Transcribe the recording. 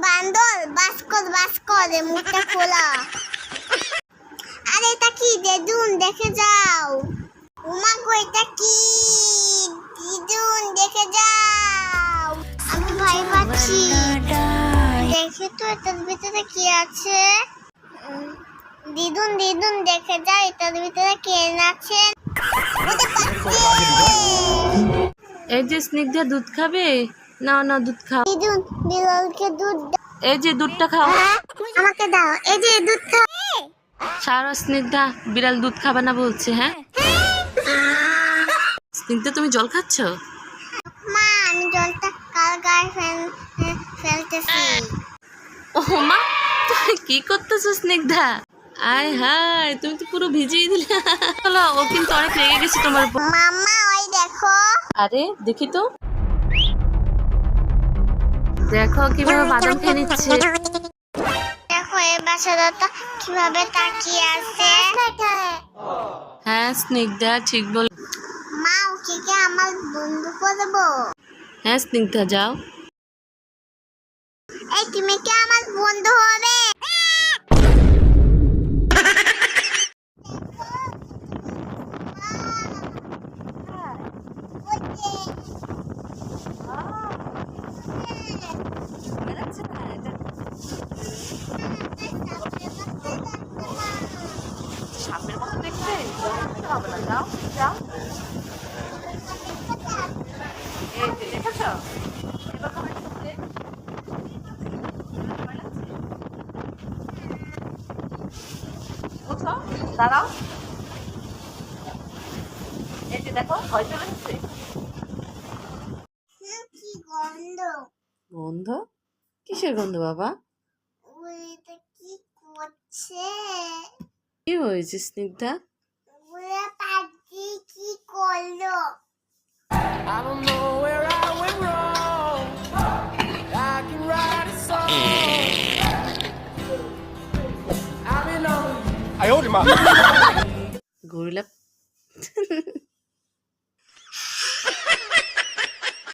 বান্দর বাস কর মুখটা খোলা। আরে এটা কি দিদুন দেখে যাও। উমা গো এটা কি দিদুন দেখে যাও। আমি ভয় পাচ্ছি। দেখে তো এটার ভিতরে কি আছে। দিদুন দেখে যাও এটার ভিতরে কে আছে। এই যে স্নিগ্ধা দুধ খাবে? নাও না দুধ খাও। দিদুন বিড়ালকে দুধ এই যে দুধটা খাও। আমাকে দাও। এই যে দুধ খাও। সারা স্নিগ্ধা বিড়াল দুধ খাবে না বলছে। হ্যাঁ স্নিগ্ধা তুমি জল খাচ্ছ? মা আমি জলটা কার গায়ে ফেলতেছি। ও মা তুমি কি করতেছো স্নিগ্ধা? আয় হায় তুমি তো পুরো ভিজিয়ে দিলে। চলো ও কিন্তু অনেক রেগে গেছে তোমার উপর। মাম্মা ওই দেখো। আরে দেখি তো, দেখো কিভাবে বাদাম খেয়ে নিচ্ছে। দেখো এই বাচ্চাটা কিভাবে তাকিয়ে আছে। হ্যাঁ স্নিগ্ধা ঠিক বল। মা ওকে কি আমার বন্ধু করবো? হ্যাঁ স্নিগ্ধা যাও। এই তুমি কি আমার বন্ধু হবে? সাপের মতো দেখতে হবে না, যাও যাও। এই যে দেখেছ, বুঝছো? দাঁড়াও, এই যে দেখো ভয় চলে গেছে। কি গন্ধ। গন্ধ? কিসের গন্ধ বাবা? ওইটা কি করছে? কি হয়েছে স্নিগ্ধা? ওরা পাখি কি করলো? I don't know where I went wrong. I can write a song. I belong. I owed him up. Gorilla